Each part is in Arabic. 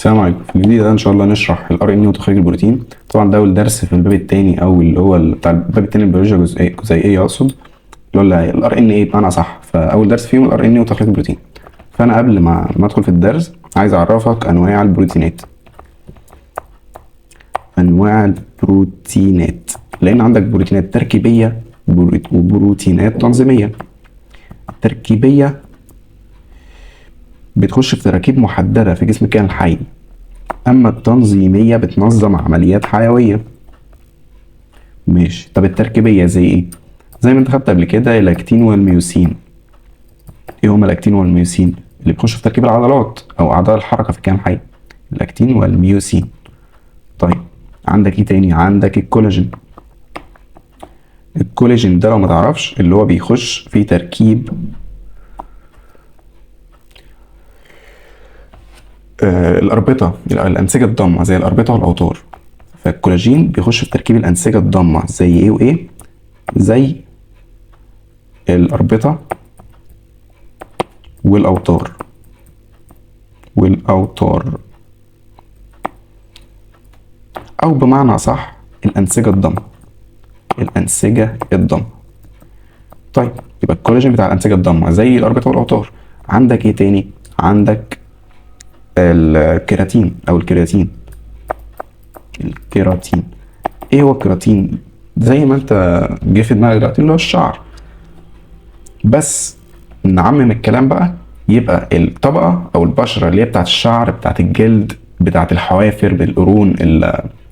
السلام عليكم. في الفيديو ده ان شاء الله نشرح الار ان اي وتخريج البروتين. طبعا ده اول درس في الباب الثاني او اللي هو بتاع الباب الثاني البيولوجيا جزيئيه اقصد، اللي هو الار ان اي بمعنى صح. فاول درس فيهم الار ان اي وتخريج البروتين. فانا قبل ما ادخل في الدرس عايز اعرفك انواع البروتينات. انواع البروتينات، لان عندك بروتينات تركيبيه وبروتينات تنظيميه. التركيبيه بتخش في تراكيب محدده في جسم الكائن الحي، اما التنظيميه بتنظم عمليات حيويه. ماشي، طب التركيبيه زي ايه؟ زي ما انت خدت قبل كده اللاكتين والميوسين. ايه هما اللاكتين والميوسين؟ اللي بيخشوا في تركيب العضلات او اعضاء الحركه في الكائن الحي، اللاكتين والميوسين. طيب عندك ايه تاني؟ عندك الكولاجين. الكولاجين ده لو ما تعرفش اللي هو بيخش في تركيب الاربطه، الانسجه الضامه زي الاربطه والاوتار. فالكولاجين بيخش في تركيب الانسجه الضامه زي ايه وايه؟ زي الاربطه والاوتار او بمعنى صح الانسجه الضامه. طيب يبقى الكولاجين بتاع الانسجه الضامه زي الاربطه والاوتار. عندك ايه تاني؟ عندك الكيراتين او الكرياتين. ايه هو الكيراتين؟ زي ما انت جه في دماغك دلوقتي اللي هو الشعر، بس نعمم الكلام بقى يبقى الطبقه او البشره اللي هي بتاعت الشعر، بتاعت الجلد، بتاعت الحوافر بالقرون،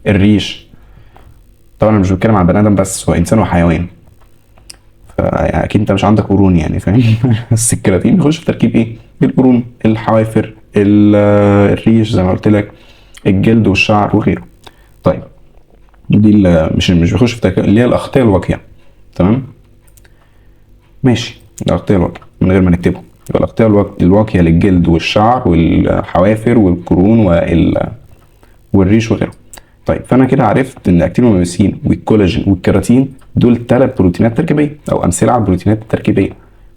الريش. طبعا انا مش بتكلم عن بني ادم بس، هو انسان وحيوان، فيعني اكيد انت مش عندك قرون يعني، فاهم؟ بس الكيراتين بيخش في تركيب ايه؟ القرون، الحوافر، الريش زي ما قلت لك، الجلد والشعر وغيره. طيب دي مش بيخش في تركيب اللي هي الاغطيه الواقيه. تمام ماشي، الاغطيه الواقيه من غير ما نكتبه يبقى الاغطيه الواقيه للجلد والشعر والحوافر والقرون والريش وغيره. طيب فانا كده عرفت ان الاكتين والميوسين والكولاجين والكيراتين دول 3 بروتينات تركيبيه او امثله على البروتينات التركيبيه.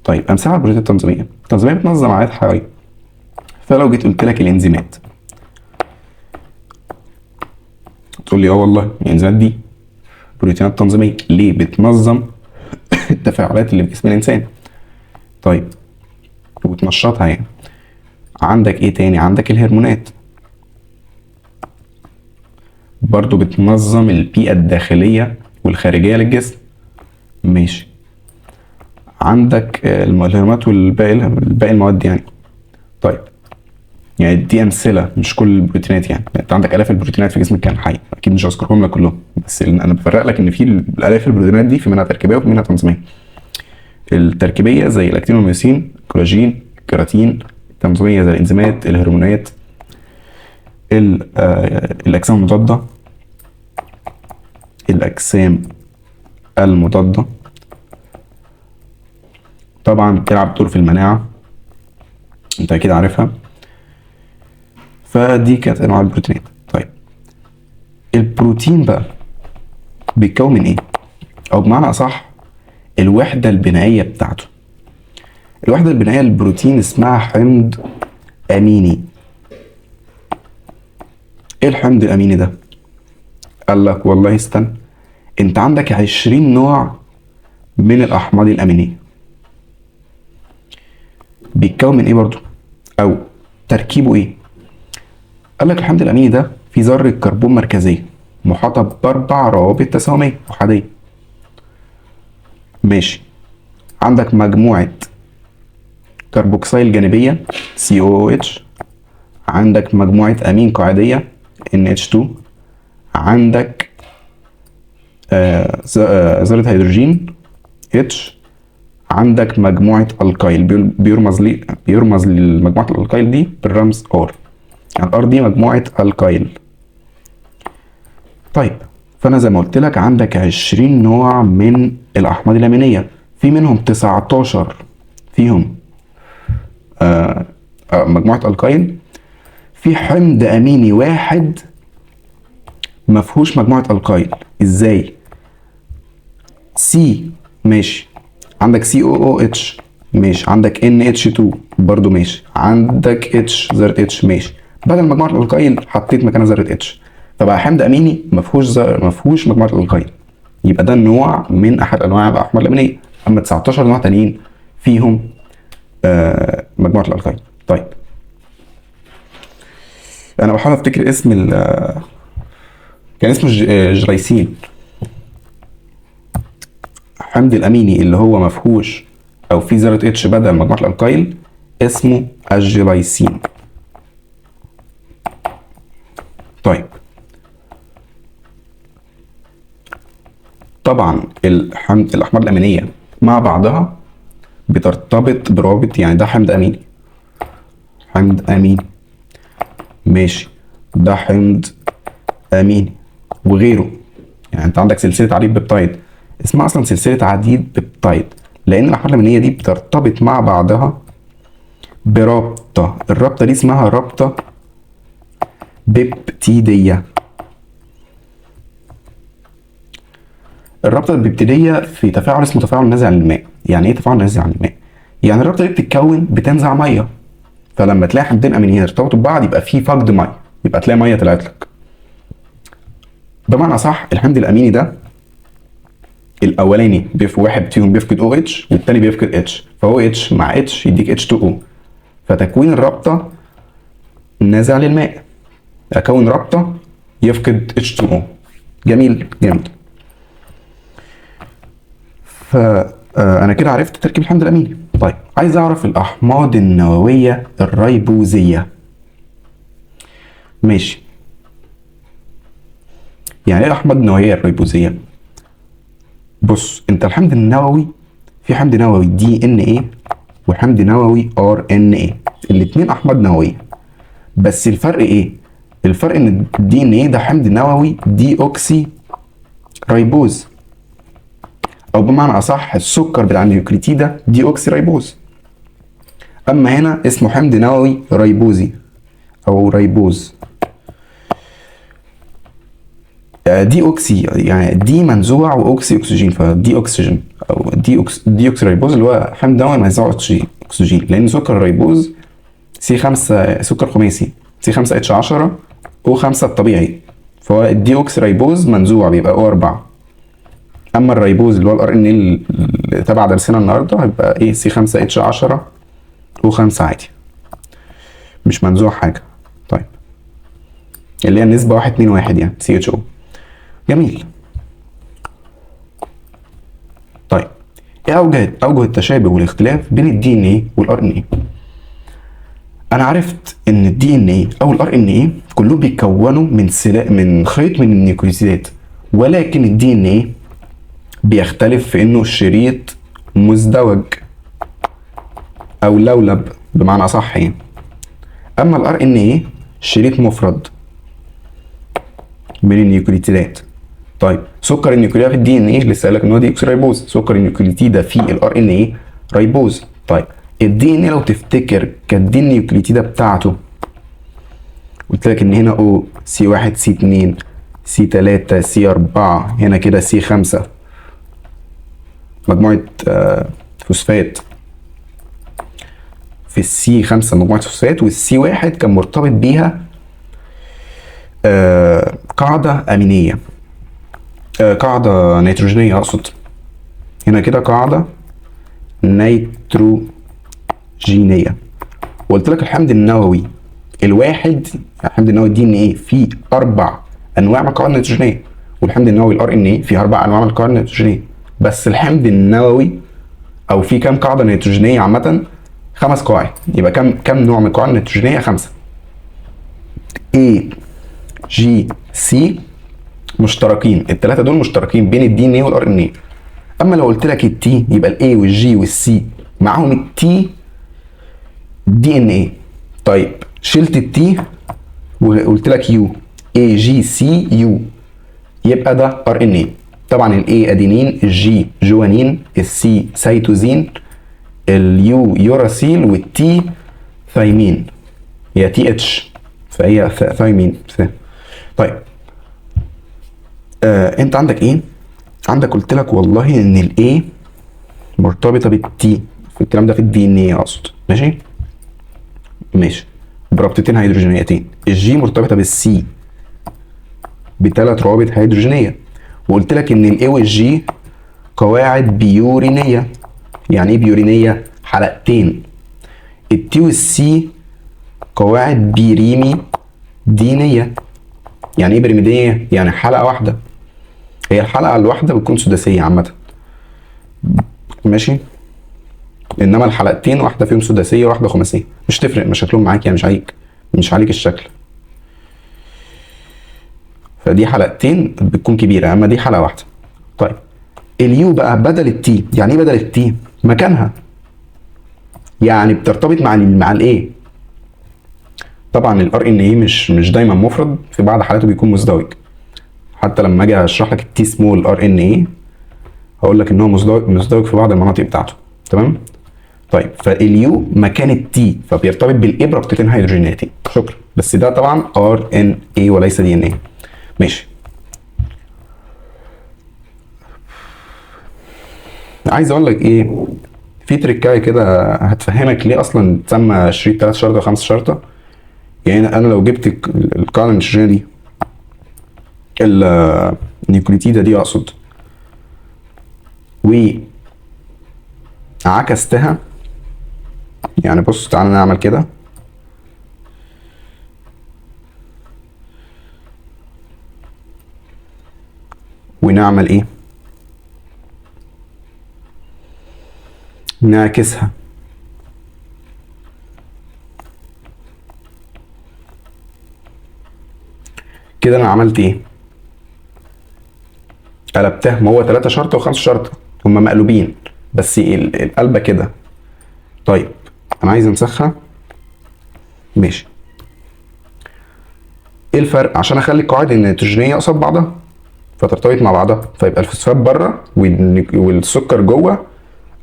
طيب امثله على البروتينات التنظيميه بتنظم عمليات حيويه. فلو جيت قلت لك الانزيمات تقول لي اه والله الانزيمات دي بروتينات تنظيميه. ليه؟ بتنظم التفاعلات اللي في جسم الانسان. طيب وتنشطها يعني. عندك ايه تاني؟ عندك الهرمونات، برضو بتنظم البيئة الداخلية والخارجية للجسم. ماشي، عندك الهرمونات والباقي المواد يعني. طيب يعني دي امثله مش كل البروتينات، يعني انت عندك الاف البروتينات في جسمك كائن حي، اكيد مش هذكرهم لك كلهم، بس انا بفرق لك ان في الالاف البروتينات دي في منها تركيبيه وفي منها تنظيميه. التركيبيه زي الاكتين والميوسين، الكولاجين، الكيراتين. التنظيميه زي الانزيمات، الهرمونات، الاجسام المضاده. طبعا بتلعب دور في المناعه، انت اكيد عارفها. فدي كانت انواع البروتينات. طيب البروتين بقى بيتكون من ايه؟ او بمعنى اصح الوحده البنائيه بتاعته. الوحده البنائيه للبروتين اسمها حمض اميني. ايه الحمض الاميني ده؟ قال لك والله استنى، انت عندك 20 نوع من الاحماض الامينيه. بيتكون من ايه برضو او تركيبه ايه؟ قال لك الحمض الاميني ده فيه ذره كربون مركزيه محاطه باربع روابط تساهميه احاديه. ماشي، عندك مجموعه كربوكسيل جانبيه COOH، عندك مجموعه امين قاعديه NH2، عندك ذره هيدروجين H، عندك مجموعه القايل بيرمز لمجموعه الالقايل دي بالرمز R، يعني الار دي مجموعه القايل. طيب فانا زي ما قلت لك عندك 20 نوع من الاحماض الامينيه، في منهم 19 فيهم مجموعه القايل. في حمض اميني واحد ما فيهوش مجموعه القايل. ازاي؟ سي ماشي، عندك COOH ماشي، عندك NH2 برضو ماشي، عندك H ذرة H ماشي، بدل مجموعه الالقايل حطيت مكانها ذره اتش، فبقى حمض اميني ما فيهوش مجموعه الالقايل، يبقى ده نوع من احد انواع الاحماض الامينيه. اما 19 نوع تانيين فيهم مجموعه الالقايل. طيب انا بحاول افتكر اسم كان اسمه جريسين، حمض الاميني اللي هو ما فيهوش او فيه ذره اتش بدل مجموعه الالقايل اسمه الجلايسين. طيب طبعا الاحماض الامينيه مع بعضها بترتبط برابط، يعني ده حمض اميني، حمض اميني ماشي، ده حمض اميني وغيره. يعني انت عندك سلسله عديد بيبتايد اسمها اصلا سلسله عديد بيبتايد، لان الاحماض الامينيه دي بترتبط مع بعضها برابطه، الرابطه دي اسمها رابطه بيبتيديه. الرابطه البيبتيديه في تفاعل اسمه تفاعل نازع للماء. يعني ايه تفاعل نازع للماء؟ يعني الرابطه دي بتنزع ميه، فلما تلاقي حمضين امينيين ارتبطوا ببعض يبقى في فقد ميه، يبقى تلاقي ميه طلعت لك. بمعنى صح الحمض الاميني ده الاولاني واحد فيهم بيفقد او اتش والتاني بيفقد اتش، فهو اتش مع اتش يديك اتش 2 او، فتكوين الرابطه نازع للماء، اكون رابطه يفقد اتش 2 او. جميل جامد. فانا كده عرفت تركيب الحمض الاميني. طيب عايز اعرف الاحماض النوويه الريبوزيه. ماشي، يعني ايه الاحماض النوويه الريبوزيه؟ بص انت الحمض النووي في حمض نووي دي ان ايه وحمض نووي ار ان ايه، الاثنين احماض نوويه، بس الفرق ايه؟ الفرق ان الدي ان ايه ده حمض نووي دي اوكسي ريبوز، او بمعنى اصح السكر بتاع النيوكليتيدا دي اوكسي ريبوز. اما هنا اسمه حمض نووي ريبوزي او ريبوز. دي اوكسي يعني دي منزوع واوكسي اكسجين، فدي اكسجين او دي اوكسي ريبوز اللي هو حمض نووي منزوع اكسجين، لان سكر الريبوز سي 5 سكر خماسي سي 5 اتش 10 او 5 الطبيعي، فهو الدي اوكسي ريبوز منزوع بيبقى او 4. اما الريبوز اللي هو الار ان اللي تبع درسنا النهارده هيبقى ايه سي 5 اتش 10 او 5 عادي، مش منزوع حاجه. طيب اللي هي النسبه 1 2 1 يعني سي اتش او. جميل. طيب ايه اوجه التشابه والاختلاف بين الدي ان ايه والار ان ايه؟ انا عرفت ان الدي ان ايه او الار ان ايه كلهم بيتكونوا من خيط من النيوكليوتيدات، ولكن الدي ان ايه بيختلف في انه الشريط مزدوج او لولب بمعنى اصح يعني. اما الار ان ايه شريط مفرد من النيوكليوتيدات. طيب سكر النيوكليوتيدا في الدي ان ايه لسه قايل لك ان هو دي اوكسي ريبوز، سكر النيوكليوتيدا في الار ان ايه ريبوز. طيب الدي ان ايه لو تفتكر كانت دي النيوكليوتيدا بتاعته قلت لك ان هنا او سي 1 سي 2 سي 3 سي 4، هنا كده سي 5 مجموعه فوسفات، في السي 5 مجموعه فوسفات، والسي 1 كان مرتبط بيها قاعده امينيه، قاعده نيتروجينيه اقصد، هنا كده قاعده نيتروجينيه. وقلت لك الحمض النووي الواحد، الحمض النووي الدي ان ايه فيه 4 انواع من القواعد النيتروجينيه، والحمض النووي الار ان ايه فيه 4 انواع من القواعد النيتروجينيه. بس الحمض النووي او في كام قاعده نيتروجينيه عامه؟ 5 قواعد. يبقى كم نوع من القواعد النيتروجينيه؟ 5. A G C مشتركين، الثلاثه دول مشتركين بين الدي ان ايه والار ان ايه. اما لو قلت لك التي يبقى الاي والجي والسي معاهم التي دي ان ايه. طيب شلت التي وقلت لك يو، اي جي سي يو، يبقى ده ار ان ايه. طبعا الاي ادينين، الجي جوانين، السي سيتوزين، اليو يوراسيل، والتي ثايمين، هي تي اتش فهي ثايمين. طيب انت عندك ايه؟ عندك قلت لك والله ان الاي مرتبطه بالتي، في الكلام ده في الدي ان ايه اقصد. ماشي ماشي. برابطتين هيدروجينيتين، الجي مرتبطه بالسي بثلاث روابط هيدروجينيه، وقلت لك ان الاي والجي قواعد بيورينيه. يعني ايه بيورينيه؟ حلقتين. التي والسي قواعد بيريمي دينيه. يعني ايه بريميديه؟ يعني حلقه واحده. هي الحلقه الواحده بتكون سداسيه عامه، ماشي، انما الحلقتين واحده فيهم سداسيه وواحده خماسيه، مش تفرق، مش هتلوم معاك يعني، مش عليك الشكل. فدي حلقتين بتكون كبيره، اما دي حلقه واحده. طيب اليو بقى بدل التي. يعني ايه بدل التي؟ مكانها، يعني بترتبط مع الايه. طبعا الار ان اي مش دايما مفرد، في بعض حالاته بيكون مزدوج. حتى لما اجي اشرح لك التي سمول ار ان اي هقول لك ان هو مزدوج في بعض المناطق بتاعته، تمام. طيب فاليو مكان التي، فبيرتبط بالاي برابطتين هيدروجينيتين. شكرا. بس ده طبعا ار ان اي وليس دي ان اي. ماشي. عايز اقول لك ايه، في تريكايه كده هتفهمك ليه اصلا تسمى شريط 3 شرطه و5 شرطه. يعني انا لو جبت القاعده النيوترونيه دي، النيوكليتيده دي اقصد، وعكستها، يعني بص تعالى نعمل كده، ونعمل ايه، نعكسها. كده انا عملت ايه؟ قلبتها. ما هو 3 شرطه و5 شرطه هما مقلوبين، بس القلبه كده. طيب انا عايز انسخها. ماشي. ايه الفرق؟ عشان اخلي القواعد النيتروجينيه قصاد بعضها فترتبط مع بعضها، فيبقى الفوسفات بره والسكر جوه،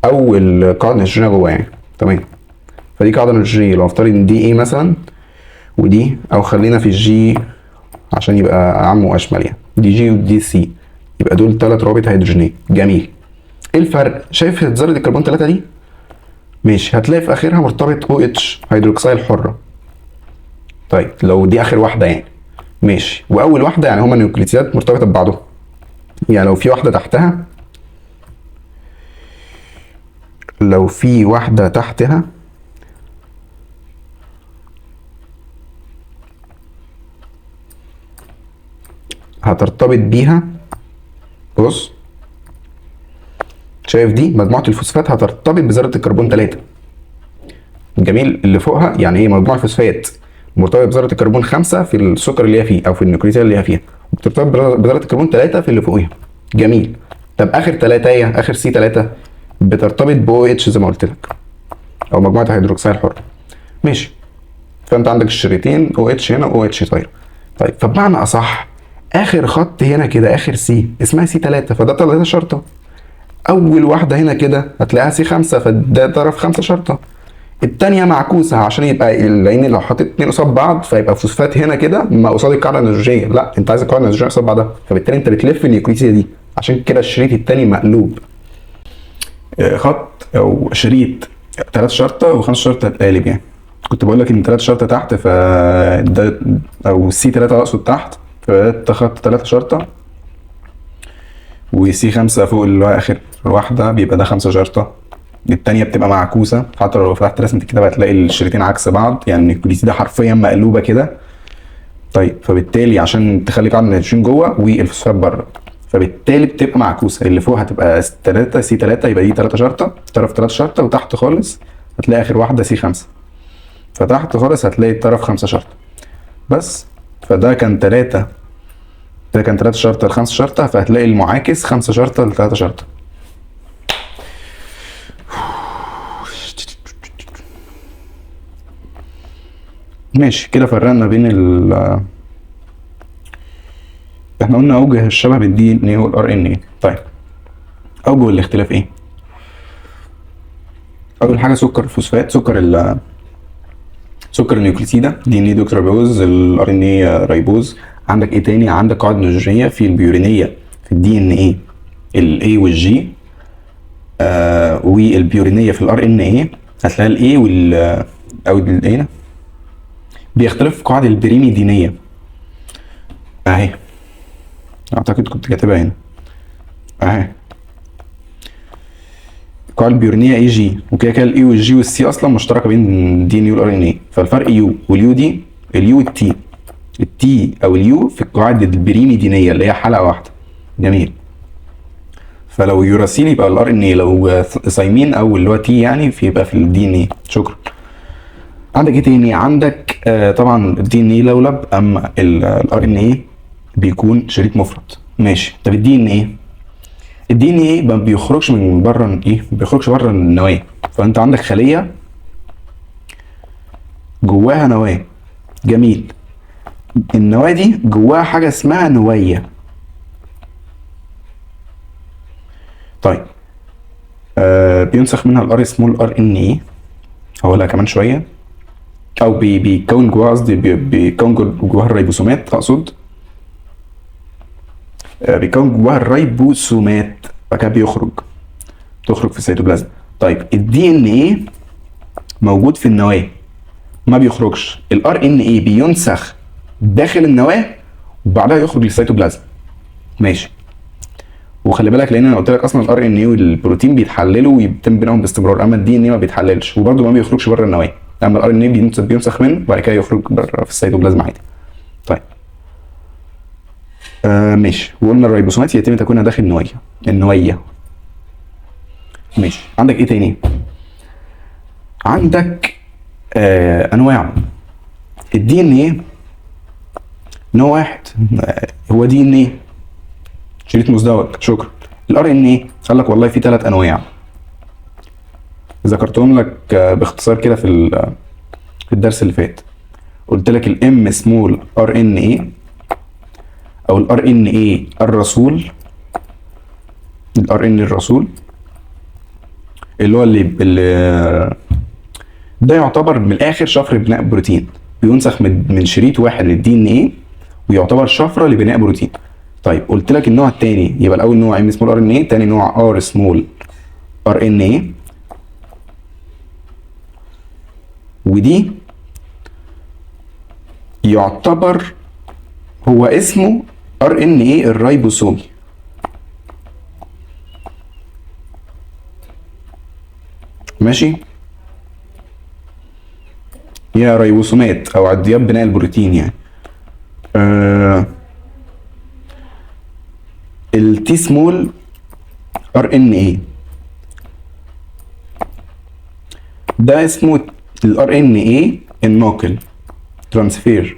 او القاعده النيتروجينيه جوه يعني، تمام. فدي قاعده نيتروجينيه، لو افترض ان دي ايه مثلا ودي، او خلينا في الجي عشان يبقى اعم واشمل، يعني دي جي ودي سي، يبقى دول 3 روابط هيدروجينيه. جميل. ايه الفرق؟ شايف ذره الكربون 3 دي؟ ماشي، هتلاقي في اخرها مرتبط او اتش هيدروكسيل حره. طيب لو دي اخر واحده يعني، ماشي، واول واحده يعني هما النيوكليتيدات مرتبطه ببعضهم. يعني لو في واحده تحتها، هترتبط بيها. بص شايف دي مجموعه الفوسفات هترتبط بذره الكربون 3. جميل. اللي فوقها يعني ايه؟ مجموع الفوسفات مرتبط بذره الكربون 5 في السكر اللي هي فيه، او في النيوكليتيد اللي هي فيها، وبترتبط بذره الكربون 3 في اللي فوقيها. جميل. طب اخر 3، اخر سي 3 بترتبط بو اتش زي ما قلت لك، او مجموعه الهيدروكسيل الحر. ماشي. فانت عندك الشريطين او اتش هنا او اتش طايره. طيب فبمعنى اصح، اخر خط هنا كده، اخر سي اسمها سي 3، فده 3 شرطه. اول واحده هنا كده هتلاقيها سي 5، فده طرف 5 شرطه. الثانيه معكوسه عشان يبقى، لان لو حطيت اتنين قصاد بعض فيبقى فوسفات هنا كده ما قصاد القاعده النيتروجينيه، لا انت عايز القاعده النيتروجينيه قصاد بعضها، فبالتالي انت بتلف النيوكليتيده دي، عشان كده الشريط الثاني مقلوب. خط او شريط 3 شرطه و5 شرطه قالب يعني. كنت بقول لك ان 3 شرطه تحت، ده او سي 3 اقصد تحت، فده خط 3 شرطه، وسي 5 فوق اللي هو اخر واحده بيبقى ده 5 شرطه. التانية بتبقى معكوسة، حتى لو فتحت رسمة الكتابة هتلاقي الشريطين عكس بعض، يعني الكليتي حرفيا مقلوبة كده. طيب فبالتالي عشان تخلي قاعدة النيتروجين جوه والفوسفات بره، فبالتالي بتبقى معكوسة. اللي فوق هتبقى 3 سي 3، يبقى دي 3 شرطة، طرف 3 شرطة، وتحت خالص هتلاقي آخر واحدة سي 5، فتحت خالص هتلاقي الطرف 5 شرطة بس. فده كان 3، ده كان 3 شرطة ل5 شرطة، فهتلاقي المعاكس 5 شرطة ل 3 شرطة. ماشي كده فرقنا بين احنا قلنا اوجه الشبه بالدي ان ايه والار ان ايه. طيب اوجه الاختلاف ايه؟ اول حاجه سكر الفوسفات، سكر النيوكليتيده دي ان ايه دوكسيريبوز، الار ان ايه ريبوز. عندك ايه تاني؟ عندك قاعده نيتروجينيه في البيورينيه في الدي ان ايه الاي والجي، والبيورينيه في الار ان ايه هتلاقي الاي او الايه بيختلف في قواعد البريميدينيه اهي، اعتقد كنت كاتبها هنا اهي. القواعد البيورينيه اي جي، وكده كده الاي والجي والسي اصلا مشتركه بين الدي ان يو والار ان اي، فالفرق يو واليو دي، اليو والتي، التي او اليو في القواعد البريميدينيه اللي هي حلقه واحده. جميل. فلو يوراسيل يبقى الار ان اي، لو ثايمين او اللي هو تي يعني يبقى في الدي ان اي. شكرا. عندك ايه تاني؟ عندك طبعا الدي ان اي لولب، اما الار ان اي بيكون شريط مفرد. ماشي. طب الدي ان اي، الدي ان اي ما بيخرجش من بره ايه؟ ما بيخرجش بره النواه. فانت عندك خليه جواها نواه. جميل. النواه دي جواها حاجه اسمها نويه. طيب بينسخ منها الار سمول ار ان اي، هقولها كمان شويه. او بيكون جواها، قصدي بيكون جواها الريبوسومات اقصد. بيكون جواها الريبوسومات، بعد كده تخرج في السيتوبلازم. طيب الدي ان ايه موجود في النواه ما بيخرجش، الار ان ايه بينسخ داخل النواه وبعدها يخرج للسيتوبلازم. ماشي. وخلي بالك لان انا قلت لك اصلا الار ان اي والبروتين بيتحللوا ويتم بينهم باستمرار، اما الدي ان اي ما بيتحللش وبرده ما بيخرجش بره النواه. اما الار ان اي بينسخ منه وبعد كده يخرج بره في السيتوبلازم عادي. طيب ماشي. وقلنا الريبوسومات يتم تكوينها داخل النويه. ماشي. عندك ايه تاني؟ عندك انواع الدي ان ايه. نوع واحد هو دي ان ايه شريط مزدوج. شكرا. الار ان ايه قال لك والله في 3 انواع، ذكرتهم لك باختصار كده في الدرس اللي فات. قلت لك الام سمول ار ان ايه او الار ان ايه الرسول، الار ان الرسول اللي هو اللي ده يعتبر من الاخر شفره بناء بروتين، بينسخ من شريط واحد للدي ان ايه ويعتبر شفره لبناء بروتين. طيب قلت لك النوع الثاني يبقى الاول نوع ام سمول ار ان ايه، ثاني نوع ار سمول ار ان ايه، ودي يعتبر هو اسمه ار ان ايه الريبوسومي. ماشي. هي ريبوسومات او عديات بناء البروتين يعني. التي سمول ار ان ايه ده اسمه الار ان ايه الناقل، ترانسفير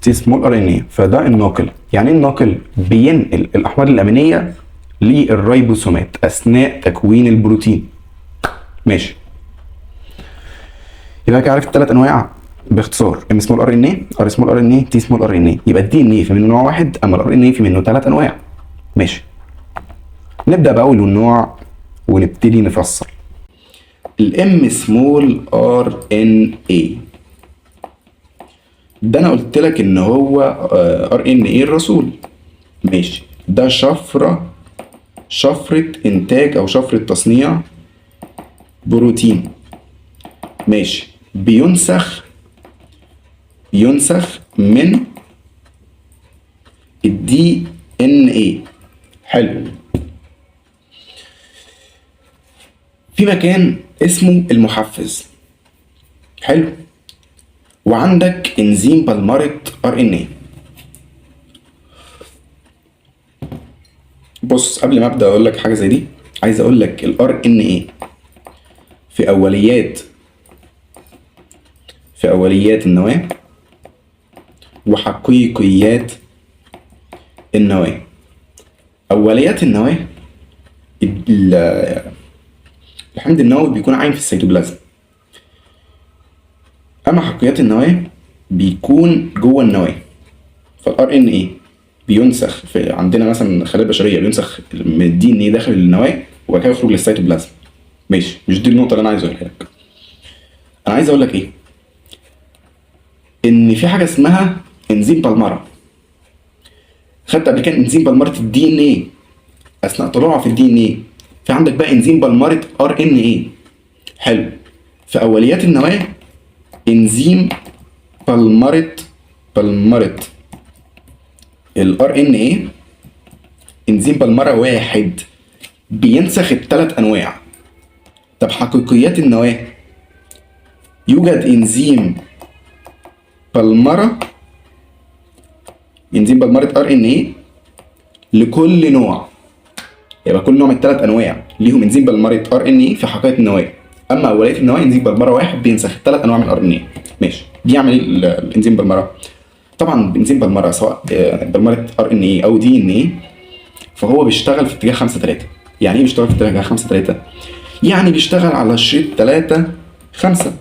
تي سمول ار ان ايه. فده الناقل. يعني ايه الناقل؟ بينقل الاحماض الامينيه للريبوسومات اثناء تكوين البروتين. ماشي. يبقى كده عرفت الثلاث انواع باختصار: ام سمول ار ان ايه، ار سمول ار ان ايه، تي سمول ار ان ايه. يبقى الدي ان ايه في منه نوع واحد، اما الار ان ايه في منه 3 انواع. ماشي. نبدا باول نوع ونبتدي نفصل. الام سمول ار ان ايه ده انا قلت لك ان هو ار ان ايه الرسول. ماشي. ده شفرة انتاج او شفرة تصنيع بروتين. ماشي. بينسخ من الدي ان ايه. حلو. في مكان اسمه المحفز. حلو. وعندك انزيم بلمرة ار ان ايه. بص قبل ما ابدا اقول لك حاجه زي دي، عايز اقول لك الار ان ايه في اوليات النواه وحقيقيات النواه. اوليات النواه الحمض النووي بيكون عايم في السيتوبلازم، اما حقيقيات النواه بيكون جوه النواه. فالار ان ايه بينسخ في عندنا مثلا الخلايا البشريه، بينسخ من الدي ان ايه داخل النواه وبعد كده يخرج للسيتوبلازم. ماشي. مش دي النقطه اللي انا عايز اقولها لك. انا عايز اقول لك ايه؟ ان في حاجه اسمها انزيم بالمره. خدت قبل كده انزيم بالمره الدي ان ايه اثناء طلوعه في الدي ان ايه. في عندك بقى انزيم بالمره ار ان ايه. حلو. في اوليات النواه انزيم بلمرة الار ان ايه، انزيم بلمرة واحد بينسخ الثلاث انواع. طب حقيقيات النواة، يوجد بلمرة انزيم بلمرة ار ان ايه لكل نوع. يبقى كل نوع من الثلاث انواع ليهم انزيم بلمرة ار ان ايه في حقيقة النواة. اما اوليه النواة انزيم بلمرة واحد بينسخ الثلاث انواع من الار ان ايه. ماشي، دي يعمل ايه الانزيم بلمرة؟ طبعا انزيم بلمرة سواء بلمرة ار ان ايه او دي ان ايه، فهو بيشتغل في اتجاه 5 3. يعني ايه بيشتغل في اتجاه 5 3؟ يعني بيشتغل على شريط 3 5.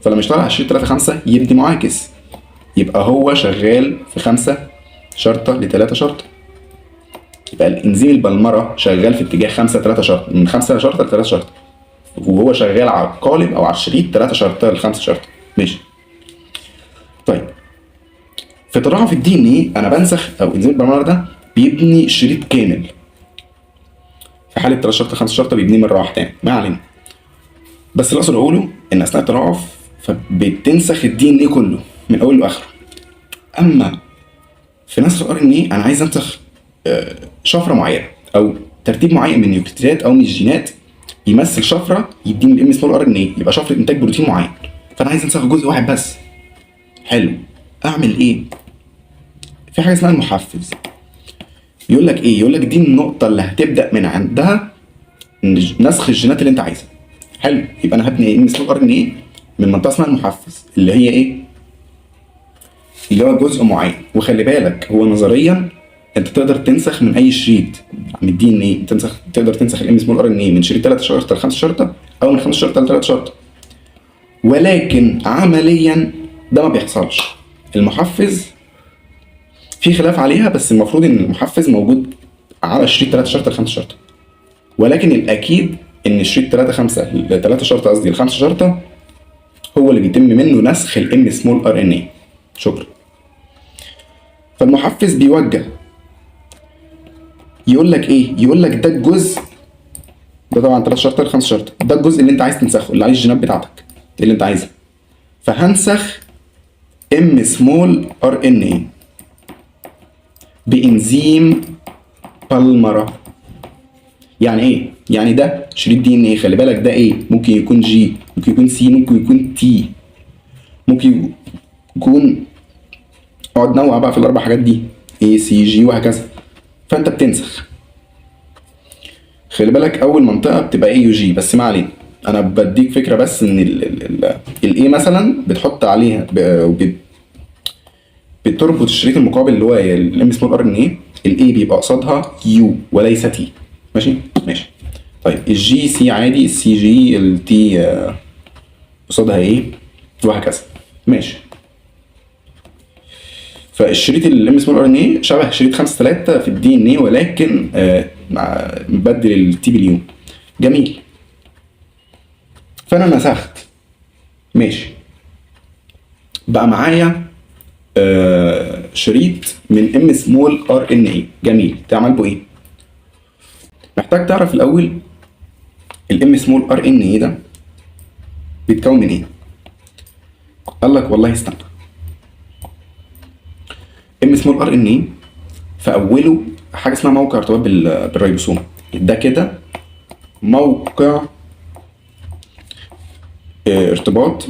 فلما يشتغل على شريط 3 5 يدي معاكس، يبقى هو شغال في 5 شرطة ل 3 شرطة. يبقى الانزيم البلمرة شغال في اتجاه 5 3 شرطة، من 5 شرطة ل 3 شرطة، وهو شغال على القالب او على الشريط 3 شرطة ل 5 شرطة. ماشي. طيب في تضاعف الدي ان ايه انا بنسخ، او انزيم البلمرة ده بيبني شريط كامل. في حالة 3 شرطة 5 شرطة بيبنيه مرة واحدة يعني، ما علينا. بس اللي اقصد اقوله ان اثناء التضاعف فبتنسخ الدي ان ايه كله من اوله لاخره. اما في نسخ الار ان ايه انا عايز انسخ شفره معينه او ترتيب معين من النيوكليوتيدات او من الجينات يمثل شفره يديني الام اسمه الار ان ايه، يبقى شفره انتاج بروتين معين. فانا عايز انسخ جزء واحد بس. حلو، اعمل ايه؟ في حاجه اسمها المحفز. يقول لك ايه؟ يقول لك دي النقطه اللي هتبدا من عندها نسخ الجينات اللي انت عايزها. حلو، يبقى انا هبني ام اسمه الار ان ايه من منطقه اسمها المحفز، اللي هي ايه؟ اللي هو جزء معين. وخلي بالك هو نظريا انت تقدر تنسخ من اي شريط من الدي ان ايه، تقدر تنسخ الام سمول ار ان ايه من شريط 3 شرطه ل 5 شرطه، او من 5 شرطه ل 3 شرطه. ولكن عمليا ده ما بيحصلش. المحفز في خلاف عليها، بس المفروض ان المحفز موجود على شريط 3 شرطه ل 5 شرطه. ولكن الاكيد ان شريط 3 5 ل 3 شرطه، قصدي ل 5 شرطه، هو اللي بيتم منه نسخ الام سمول ار ان ايه. شكرا. فالمحفز بيوجه يقول لك ايه؟ يقول لك ده الجزء ده، طبعا 3 شرطه ل 5 شرطه، ده الجزء اللي انت عايز تنسخه، اللي عليه الجينات بتاعتك اللي انت عايزها. فهنسخ ام سمول ار ان ايه بانزيم بلمرة. يعني ايه؟ يعني ده شريط دي ان ايه، خلي بالك ده ايه؟ ممكن يكون جي، ممكن يكون سي، ممكن يكون تي، ممكن يكون، اقعد نوع بقى في الاربع حاجات دي، اي سي جي وهكذا. فانت بتنسخ. خلي بالك اول منطقه بتبقى اي يو جي، بس ما علينا. انا بديك فكره بس ان الاي مثلا بتحط عليها بتربط الشريط المقابل اللي هو الام سمول ار ان ايه، الاي بيبقى قصادها يو وليس تي. ماشي ماشي. طيب الجي سي عادي، السي جي، التي قصادها ايه، وهكذا. ماشي. فالشريط الام سمول ار ان ايه شبه شريط 5 3 في الدي ان ايه، ولكن مبدل التي باليو. جميل. فانا نسخت. ماشي. بقى معايا شريط من ام سمول ار ان ايه. جميل. تعمل به ايه؟ محتاج تعرف الاول الام سمول ار ان ايه ده بيتكون من ايه. قال لك والله استنى، ام سمول ار ان ايه في اوله حاجه اسمها موقع ارتباط بالريبوسوم. ده كده موقع ارتباط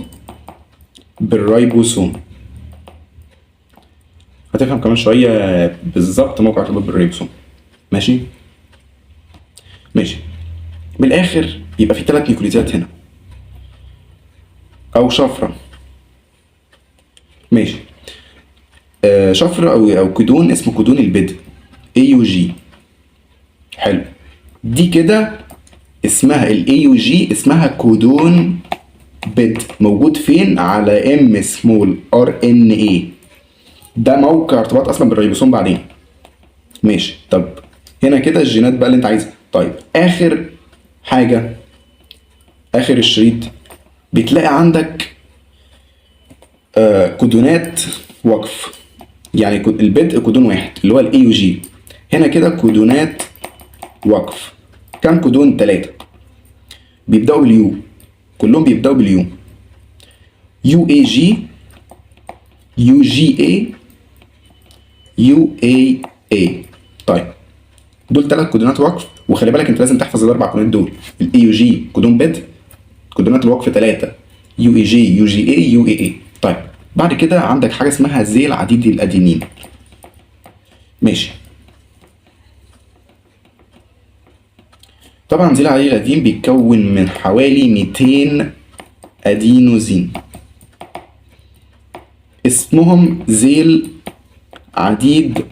بالريبوسوم. هتفهم كمان شويه بالظبط موقع ارتباط بالريبوسوم. ماشي ماشي. من الاخر يبقى في 3 نيوكليوتيدات هنا او شفره. ماشي. شفره او كودون اسمه كودون البدء، اي يو جي. حلو. دي كده اسمها الاي يو جي، اسمها كودون بدء. موجود فين؟ على ام سمول ار ان ايه. ده موقع ارتباط اصلا بالريبوسوم بعدين. ماشي. طب هنا كده الجينات بقى اللي انت عايزها. طيب اخر حاجه، اخر الشريط بتلاقي عندك كودونات وقف. يعني البدء كودون واحد اللي هو الاي يو جي. هنا كده كودونات وقف. كام كودون؟ 3 بيبداوا باليو، كلهم بيبداوا باليو. يو اي جي، يو جي اي، يو اي اي. طيب دول 3 كودونات وقف، وخلي بالك انت لازم تحفظ ال4 كودونات دول. الاي يو جي كودون بدء، كودونات الوقف 3، يو اي جي، يو جي اي، يو اي اي. طيب بعد كده عندك حاجه اسمها ذيل عديد الادينين. ماشي. طبعا ذيل عديد الادين بيتكون من حوالي 200 ادينوزين، اسمهم ذيل عديد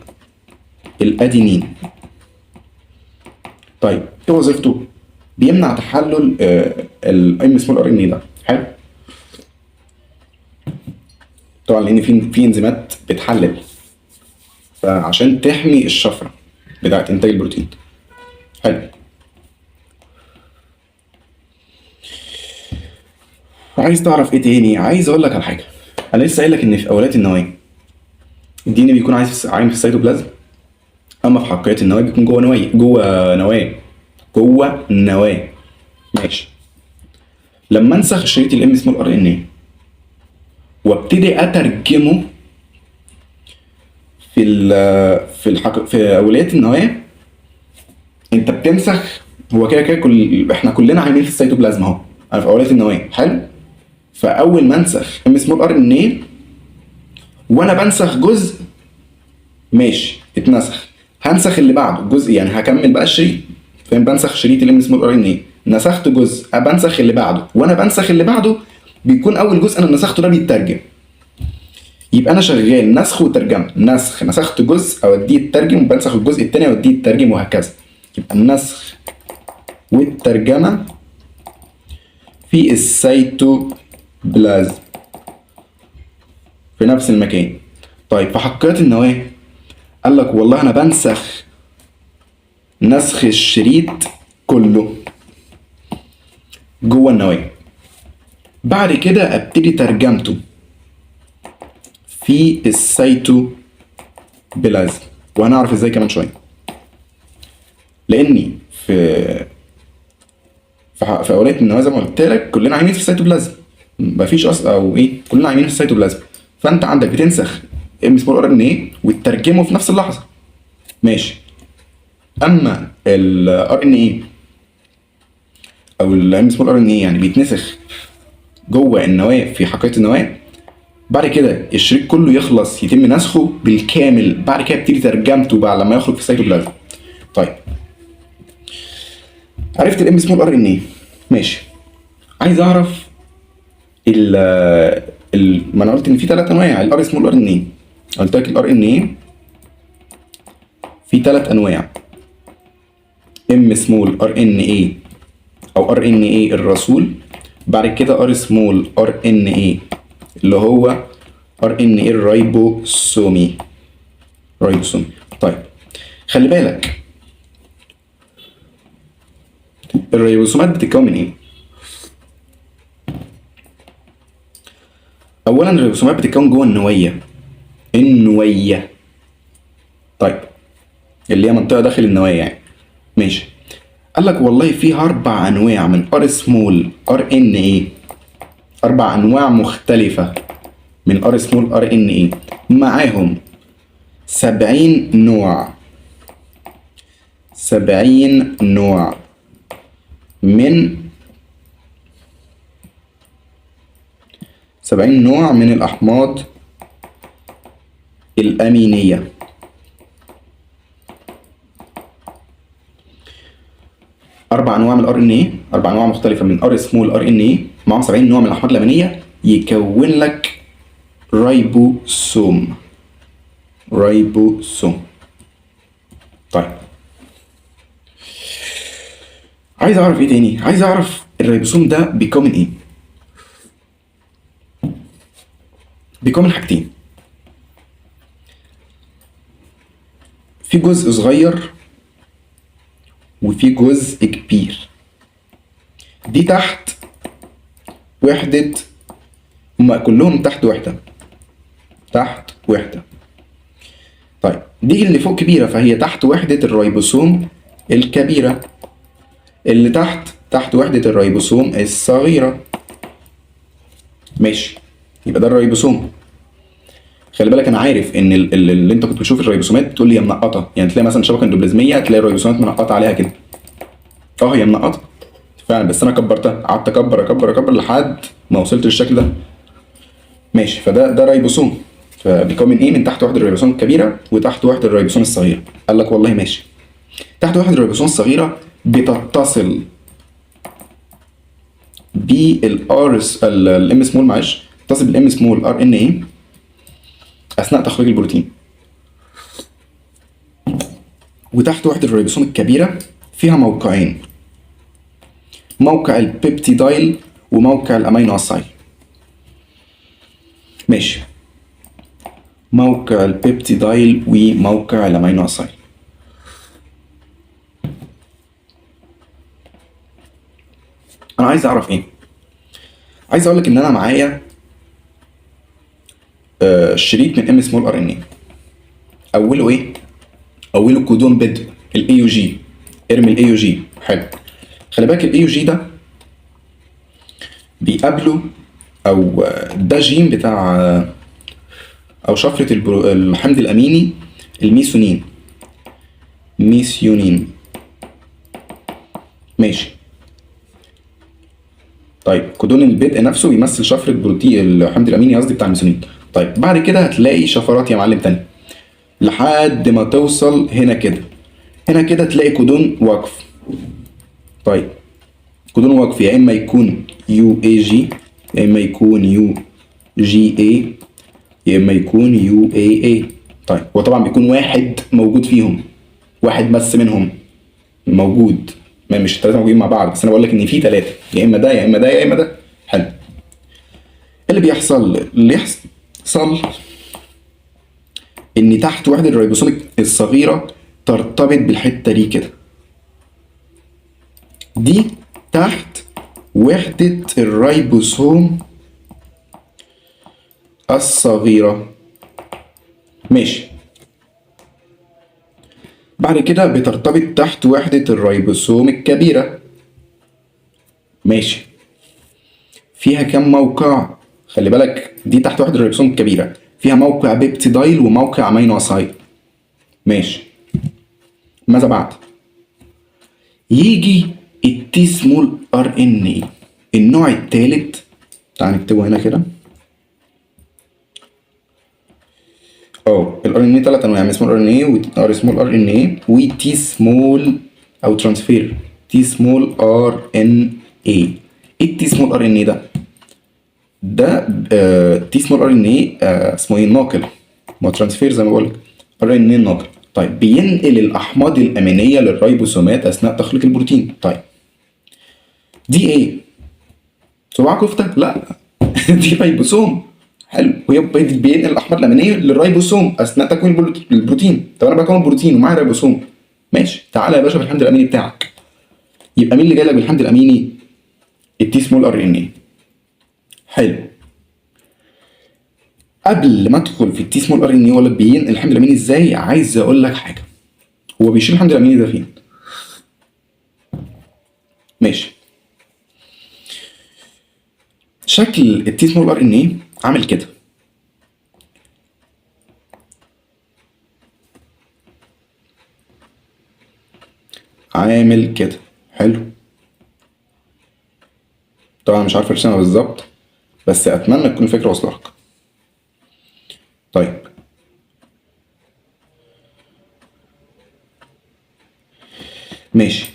الادينين. طيب ايه وظيفته؟ بيمنع تحلل الام سمول ار ان اي ده. حلو. طبعا لان في انزيمات بتحلل، فعشان تحمي الشفره بتاعت انتاج البروتين. حلو. عايز تعرف ايه تاني؟ عايز اقول لك على حاجه. انا لسه قايل لك ان في اولات النواه الدي ان بيكون عايم في السيتوبلازم، اما في حقيقه النواه بيكون جوه نواه، جوه نواه. ماشي. لما انسخ شريط الام سمول ار ان اي وابتدي اترجمه في اوليات النواه، انت بتنسخ. هو كده كده احنا كلنا عايمين في السيتوبلازم اهو، انا في اوليات النواه. حلو. فاول ما انسخ ام سمول ار ان اي وانا بنسخ جزء، ماشي اتنسخ، هنسخ اللي بعده الجزء، يعني هكمل بقى الشريط. فاهم؟ بنسخ شريط الام سمول ار ان اي، نسخت جزء، بنسخ اللي بعده، وانا بنسخ اللي بعده بيكون اول جزء انا نسخته ده بيترجم. يبقى انا شغال نسخ وترجمه، نسخت جزء اوديه يترجم، وبنسخ الجزء الثاني اوديه يترجم، وهكذا. يبقى النسخ والترجمه في السيتوبلازم في نفس المكان. طيب في حقيقة النواه قال لك والله انا بنسخ نسخ الشريط كله جوه النواه، بعد كده ابتدي ترجمته في السيتوبلازم، وهنعرف ازاي كمان شويه. لاني في اوليات النواه زي ما قلت لك كلنا عايمين في السيتوبلازم، مفيش اصلا او ايه، كلنا عايمين في السيتوبلازم. فانت عندك بتنسخ ام سمول ار ان ايه وتترجمه في نفس اللحظه. ماشي. اما الار ان ايه او الام سمول ار ان ايه يعني بيتنسخ جوه النواه في حقيقه النواه، بعد كده الشريط كله يخلص يتم نسخه بالكامل، بعد كده ابتدي ترجمته بعد لما يخرج في السيتوبلازم. طيب عرفت الام سمول ار ان ايه. ماشي. عايز اعرف ما انا قلت ان في 3 انواع الار سمول ار ان ايه. قلت لك الار ان ايه في 3 انواع: ام سمول ار ان ايه او ار ان ايه الرسول، بعد كده ار سمول ار ان ايه اللي هو ار ان ايه الريبوسومي. طيب خلي بالك الريبوسومات بتتكون من ايه؟ اولا الريبوسومات بتتكون جوه النويه. طيب اللي هي منطقه داخل النواه يعني. ماشي. قال لك والله فيها 4 انواع من ار سمول ار ان ايه، 4 انواع مختلفه من ار سمول ار ان ايه، معاهم 70 نوع، 70 نوع من 70 نوع من الأحماض الأمينية. أربع أنواع من الار ان ايه، 4 أنواع مختلفة من ار سمول ار ان ايه معاهم 70 نوع من الأحماض الأمينية يكون لك ريبوسوم. طيب عايز أعرف إيه تاني؟ عايز أعرف الريبوسوم ده بيكون من إيه؟ بيكون من حاجتين: في جزء صغير وفي جزء كبير. دي تحت وحدة، هما كلهم تحت وحدة. طيب دي اللي فوق كبيرة فهي تحت وحدة الريبوسوم الكبيرة، اللي تحت وحدة الريبوسوم الصغيرة. ماشي. يبقى ده الريبوسوم. خلي بالك انا عارف ان اللي انت كنت بتشوف الريبوسومات تقول لي هي منقطه، يعني تلاقي مثلا شبكه اندوبلازميه تلاقي الريبوسومات منقطه عليها كده. هي منقطه فعلا، بس انا كبرتها، قعدت اكبر اكبر اكبر لحد ما وصلت للشكل ده. ماشي، فده ريبوسوم. فبيكون من ايه؟ من تحت وحده الريبوسوم الكبيره وتحت وحده الريبوسوم الصغيره. قال لك والله ماشي. تحت وحده الريبوسوم الصغيره بتتصل بالار الام سمول، معلش، تتصل بالام سمول ار ان اي اثناء تخريج البروتين. وتحت وحده الريبوسوم الكبيره فيها موقعين، موقع البيبتيدايل وموقع الامينو اسايل. ماشي، موقع البيبتيدايل وموقع الامينو اسايل. انا عايز اعرف ايه؟ عايز اقول لك ان انا معايا شريط من ام سمول ار ان اي. اوله ايه؟ اوله كودون بدء الاي يو جي. ارمي الاي يو جي. حلو، خلي بالك الاي يو جي ده بيقابله او ده جين بتاع او شفره الحمض الاميني الميثيونين. ميثيونين. ماشي. طيب كودون البدء نفسه بيمثل شفره بروتين الحمض الاميني، قصدي بتاع الميثيونين. طيب بعد كده هتلاقي شفرات يا معلم تاني لحد ما توصل هنا كده. هنا كده تلاقي كودون وقف. طيب كودون وقف يا اما يكون يو اي جي، يا اما يكون يو جي اي، يا اما يكون يو اي اي. طيب هو طبعا بيكون واحد موجود فيهم، واحد بس منهم موجود، ما مش الثلاثه موجودين مع بعض، بس انا بقول لك ان في ثلاثه، يا اما ده يا اما ده يا اما ده. حلو. اللي بيحصل ان تحت وحده الريبوسوم الصغيره ترتبط بالحته دي كده. دي تحت وحده الريبوسوم الصغيره. ماشي. بعد كده بترتبط تحت وحده الريبوسوم الكبيره. ماشي. فيها كم موقع؟ خلي بالك دي تحت وحده الريبوسوم الكبيره، فيها موقع بيبتيدايل وموقع امينو اسايل. ماشي. ماذا بعد؟ يجي التي سمول ار ان اي النوع الثالث. تعال نكتبه هنا كده. الار ان اي ثلاث انواع، يعني سمول ار ان اي وار سمول ار ان اي وتي سمول او ترانسفير تي سمول ار ان اي. ايه التي سمول ار ان اي ده؟ ده تي سمول ار ان اي اسمه ايه؟ الناقل. ما ترانسفير زي ما بقول لك، ار ان اي الناقل. طيب بينقل الاحماض الامينيه للريبوسومات اثناء تخليق البروتين. طيب دي ايه؟ صباع كفته؟ لا دي ريبوسوم. حلو، وهي بينقل الاحماض الامينيه للريبوسوم اثناء تكوين البروتين. طب انا بكون بروتين ومعايا ريبوسوم. ماشي، تعالى يا باشا بالحمض الاميني بتاعك. يبقى مين اللي جاي لك بالحمض الاميني؟ التي سمول ار ان اي. حلو. قبل ما ادخل في التي سمول ار ان اي ولا بينقل الحمض الاميني ازاي، عايز اقول لك حاجه. هو بيشيل الحمض الاميني ده فين؟ ماشي. شكل التي سمول ار ان اي عامل كده. عامل كده. حلو. طبعا مش عارف ارسمها بالظبط، بس اتمنى تكون الفكره واصله لك. طيب ماشي.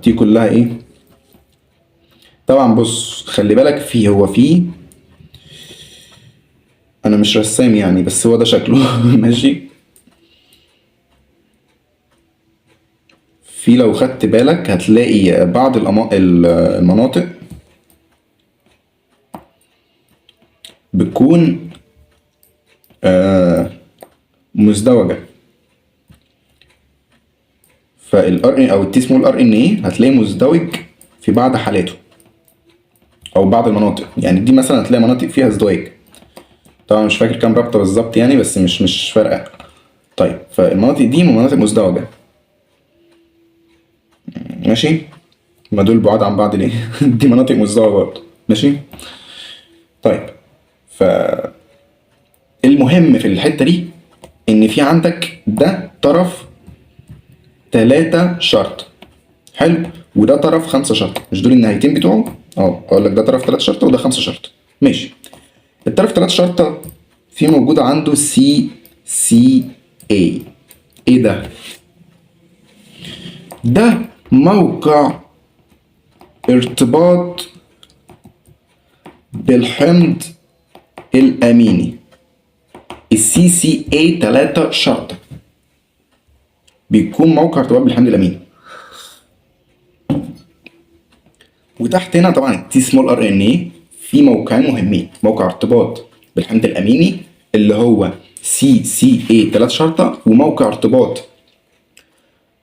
دي كلها ايه؟ طبعا بص خلي بالك، هو في انا مش رسام يعني، بس هو ده شكله ماشي. في لو خدت بالك هتلاقي بعض المناطق بتكون مزدوجة. فالار ان او التي سمول ار ان اي هتلاقيه مزدوج في بعض حالاته او بعض المناطق. يعني دي مثلا هتلاقي مناطق فيها ازدواج، طبعا مش فاكر كام رابطة بالظبط يعني، بس مش فارقة. طيب فالمناطق دي مناطق مزدوجة. ماشي. ما دول بعاد عن بعض ليه؟ دي مناطق مزدوجة برضه. ماشي. طيب، المهم في الحتة دي ان في عندك ده طرف 3 شرط، حلو، وده طرف 5 شرط. مش دول النهايتين بتوعه؟ اقول لك ده طرف 3 شرط وده 5 شرط. ماشي. الطرف 3 شرطة في موجود عنده سي اي. ايه ده؟ ده موقع ارتباط بالحمض الاميني. السي سي اي 3 شرطة بيكون موقع ارتباط بالحمض الاميني. وتحت هنا طبعا التي سمول ار ان اي في موقعين مهمين: موقع ارتباط بالحمض الاميني اللي هو سي سي اي 3 شرطة، وموقع ارتباط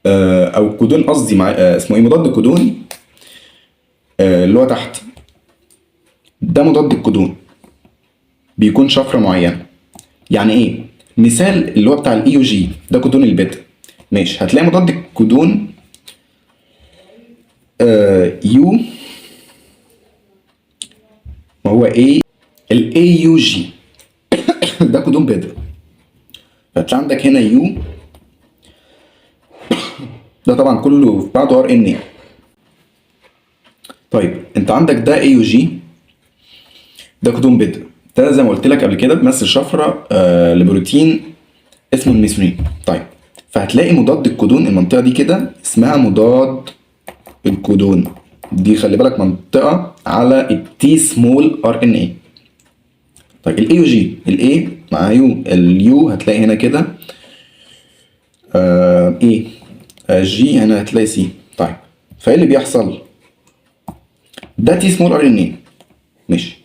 او كودون، قصدي مع اسمه ايه، مضاد كودون، اللي هو تحت ده مضاد الكودون بيكون شفرة معينة. يعني ايه؟ مثال اللي هو بتاع الاي يو جي ده كودون البيتا. ماشي. هتلاقي مضاد الكودون يو، ما هو ايه، الاي يو جي ده كودون بيتا. فهتلاقي عندك هنا يو، ده طبعا كله في بعضه ار ان اي. طيب انت عندك ده اي يو جي ده كودون بيتا، ده زي ما قلت لك قبل كده بيمثل شفره لبروتين اسمه الميثيونين. طيب، فهتلاقي مضاد الكودون المنطقه دي كده اسمها مضاد الكودون. دي خلي بالك منطقه على التي سمول ار ان اي. طيب الاي يو جي، الاي مع يو، اليو هتلاقي هنا كده ايه، جي هنا هتلاقي سي. طيب، فايه اللي بيحصل؟ ده تي سمول ار ان اي. ماشي.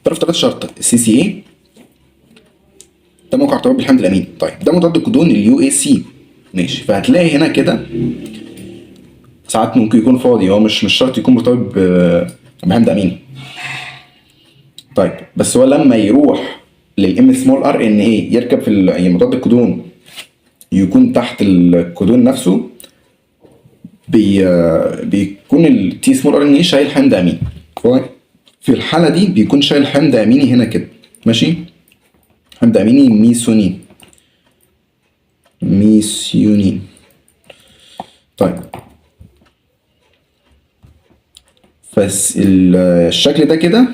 طرف 3 شرطه السي سي اي ده موقع ارتباط بالحمض الاميني. طيب ده مضاد الكودون اليو اي سي. ماشي. فهتلاقي هنا كده ساعات ممكن يكون فاضي، هو مش شرط يكون مرتبط بحمض اميني. طيب بس هو لما يروح للام سمول ار ان اي يركب في يعني مضاد الكودون يكون تحت الكودون نفسه، بيكون التي سمول ار ان اي شايل حمض اميني. في الحاله دي بيكون شايل حمض اميني هنا كده. ماشي. حمض اميني ميثيونين. طيب الشكل ده كده،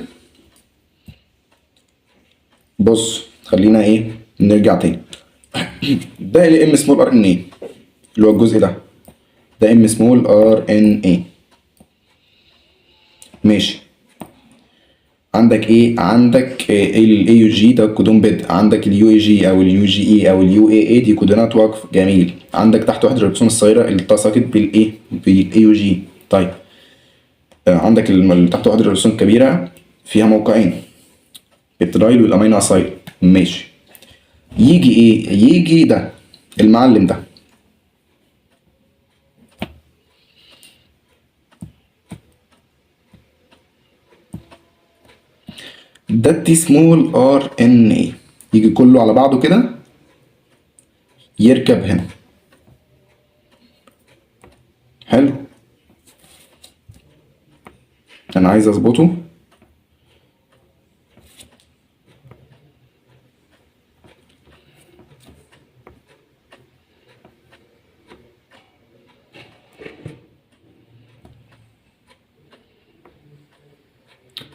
بص خلينا ايه نرجع تاني. ده الام سمول ار ان اي اللي هو الجزء ده ام سمول ار ان اي. ماشي. عندك ايه؟ عندك الاي يو جي ده كودون بيد، عندك اليو اي جي او اليو جي اي او اليو اي اي دي كودونات وقف. جميل. عندك تحت وحده الريبوسوم الصغيره اللي التصقت بالايه، بالاي يو جي. طيب عندك اللي تحت وحده الريبوسوم الكبيره فيها موقعين، البيبتيدايل والامينو اسايل. ماشي. يجي ايه؟ يجي ده المعلم ده التي سمول ار ان اي، يجي كله على بعضه كده يركب هنا. حلو. انا عايز اظبطه.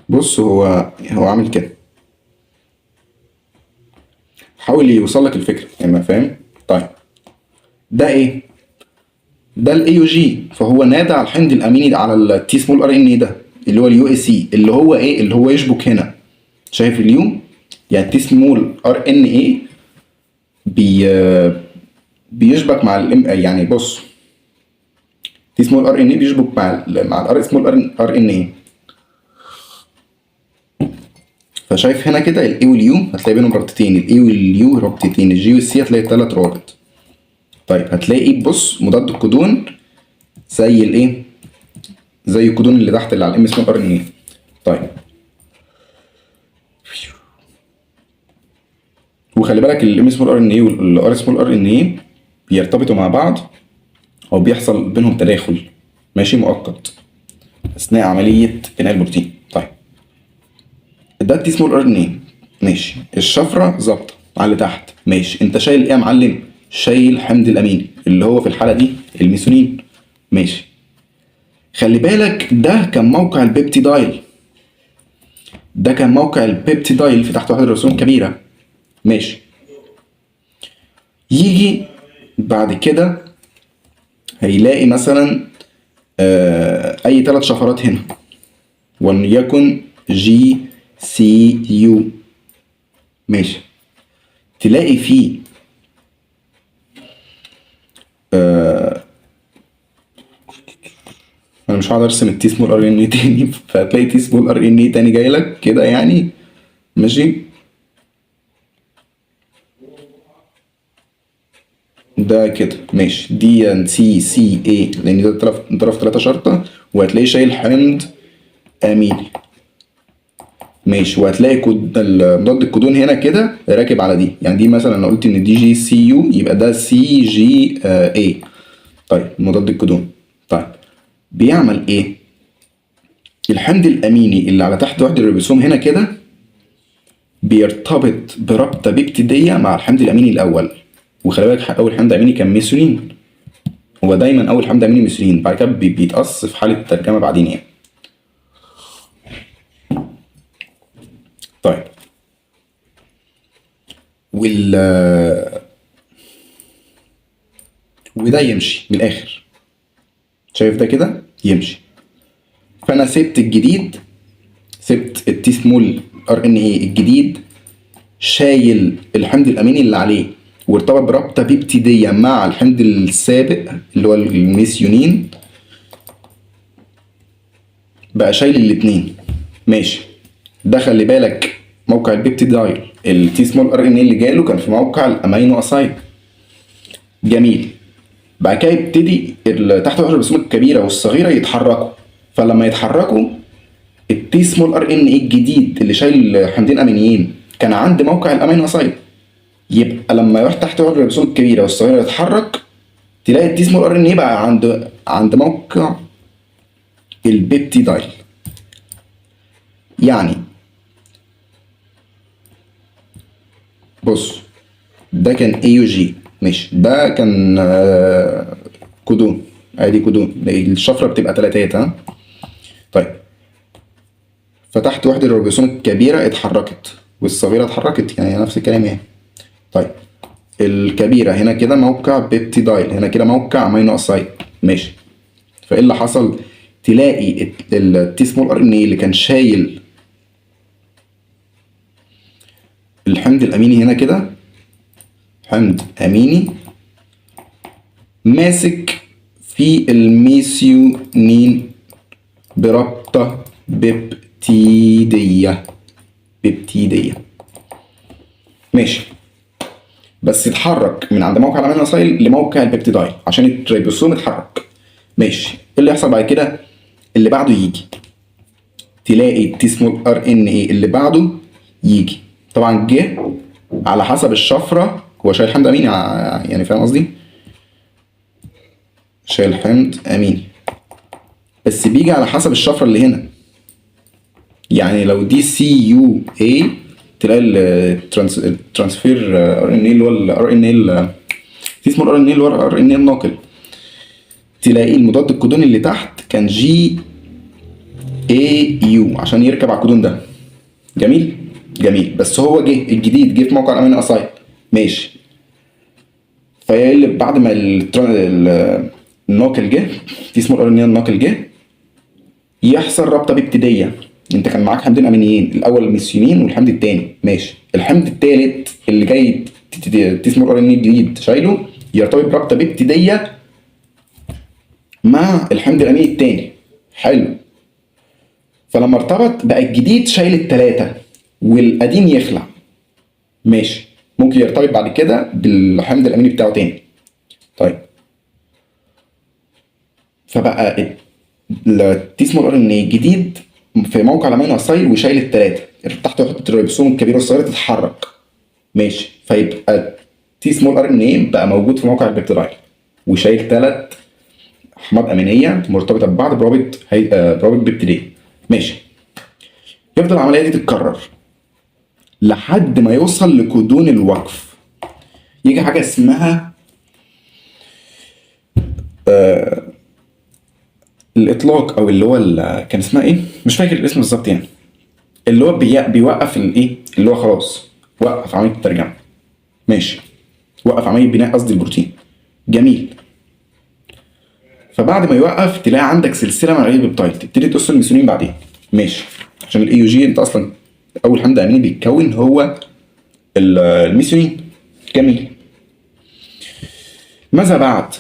بص هو عامل كده، حاول يوصل لك الفكره يعني، فاهم؟ طيب ده ايه؟ ده الاي يو جي، فهو نادى على الحمض الاميني على التي سمول ار ان اي ده اللي هو اليو اي سي، اللي هو ايه، اللي هو يشبك هنا. شايف اليو؟ يعني التي سمول ار ان اي بي بيشبك مع الام، يعني بص تي سمول ار ان اي بيشبك مع الار سمول ار ان اي. فشايف هنا كده الاي واليو هتلاقي بينهم رابطتين، الاي واليو رابطتين، الجي والسي هتلاقي 3 روابط. طيب هتلاقي بص مضاد الكودون زي الايه، زي الكودون اللي تحت اللي على الام سمول ار ان اي. طيب وخلي بالك الام سمول ار ان اي والار سمول ار ان اي بيرتبطوا مع بعض او بيحصل بينهم تداخل، ماشي، مؤقت. اثناء عمليه بناء البروتين. طيب ده التي سمول ار ان ايه، ماشي. الشفره ظابطه على اللي تحت، ماشي. انت شايل ايه يا معلم؟ شايل حمض الاميني اللي هو في الحاله دي الميثيونين، ماشي. خلي بالك ده كان موقع البيبتيدايل، ده كان موقع البيبتيدايل في تحت وحده الرسوم الكبيره، ماشي. يجي بعد كده هيلاقي مثلا اي ثلاث شفرات هنا، وليكن جي سي يو، ماشي. تلاقي فيه انا مش هقدر ارسم التي سمول ار ان اي تاني، فهتلاقي تي سمول ار ان اي تاني جاي لك كده يعني، ماشي. ده كده ماشي، دي ان سي سي اي، لان ده ضرب 3 شرطه، وهتلاقيه شايل حمض اميني، ماشي. وهتلاقي مضاد الكودون هنا كده راكب على دي، يعني دي مثلا لو قلت ان دي جي سي يو يبقى ده سي جي اي. طيب مضاد الكودون، طيب بيعمل ايه؟ الحمض الاميني اللي على تحت وحده الريبوسوم هنا كده بيرتبط برابطه بيبتيديه مع الحمض الاميني الاول. وخلي بالك اول حمض اميني كان ميثيونين، هو دايما اول حمض اميني ميثيونين، بعد كده بيتقص في حاله ترجمه بعدين يعني. طيب وده يمشي من الاخر، شايف ده كده يمشي. فانا سبت الجديد، سبت التي سمول ار ان اي الجديد شايل الحمض الاميني اللي عليه، وارتبط برابطه بيبتيديه مع الحمض السابق اللي هو الميثيونين، بقى شايل الاثنين، ماشي. ده خلي بالك موقع البيبتيدايل، التي سمول ار ان اي اللي جاله كان في موقع الامينو اسايد، جميل. بعد كده يبتدي تحت وحده الرسوم الكبيره والصغيره يتحركوا، فلما يتحركوا التي سمول ار ان اي الجديد اللي شايل حمضين امينيين كان عند موقع الامينو اسايد، يبقى لما يروح تحت وحده الرسوم الكبيره والصغيره يتحرك، تلاقي التي سمول ار ان اي بقى عند موقع البيبتيدايل. يعني بص، ده كان اي يو جي، ماشي. ده كان كودون، ادي كودون، الشفره بتبقى تلاتات، ها. طيب فتحت وحده الريبوسوم الكبيره اتحركت والصغيره اتحركت، يعني نفس الكلام يعني. طيب الكبيره هنا كده موقع بيبتيدايل، هنا كده موقع امينو اسايد، ماشي. فايه اللي حصل؟ تلاقي التي سمول ار ان اي اللي كان شايل الحمض الاميني هنا كده، حمض اميني ماسك في الميثيونين برابطه بيبتيديه، ماشي. بس اتحرك من عند موقع الامينو اسايد لموقع البيبتيدايل عشان الريبوسوم اتحرك، ماشي. ايه اللي يحصل بعد كده؟ اللي بعده يجي، تلاقي التي سمول ار ان اي اللي بعده يجي، طبعا جه على حسب الشفره، هو شايل حمض اميني يعني، فاهم قصدي؟ شايل حمض اميني، بس بيجي على حسب الشفره اللي هنا. يعني لو دي سي يو اي تلاقي الترانسفير ار ان اي اللي هو الار ان اي في اسمه الار ان اي اللي هو الار ان اي الناقل، تلاقي المضاد الكودون اللي تحت كان جي اي يو عشان يركب على الكودون ده، جميل جميل. بس هو جه الجديد جه في موقع الامينو اسايد، ماشي. فيقلب بعد ما الناقل جه، في اسمه الار ان اي الناقل جه، يحصل رابطه بابتدائيه. انت كان معاك حمضين امينيين، الاول الميثيونين والحمض الثاني، ماشي. الحمض الثالث اللي جاي تسمو ار ان اي الجديد شايله يرتبط برابطه بابتدائيه مع الحمض الاميني الثاني، حلو. فلما ارتبط بقى الجديد شايل الثلاثه والقديم يخلع، ماشي. ممكن يرتبط بعد كده بالحمض الاميني بتاعه تاني. طيب فبقى التيسمو ار ان اي الجديد في موقع الامينو اسايد وشايل الثلاثه، تحت وحده الريبوسوم الكبيره والصغيره تتحرك، ماشي. فيبقى تي سمول ار ان اي بقى موجود في موقع البكتيريا وشايل ثلاث احماض امينيه مرتبطه ببعض برابط بيبتيديه. ماشي. يفضل العمليه دي تتكرر لحد ما يوصل لكودون الوقف. يجي حاجه اسمها الاطلاق، او اللي هو كان اسمها ايه، مش فاكر الاسم بالظبط يعني، اللي هو بيوقف الايه، اللي هو خلاص وقف عمليه الترجمه. ماشي. وقف عمليه بناء قصدي البروتين. جميل. فبعد ما يوقف تلاقي عندك سلسله من البيبتايد، تبتدي تقص الميثيونين بعدين. ماشي. عشان الاي يو جي انت اصلا اول حمض اميني بيتكون هو الميثيونين. جميل. ماذا بعد؟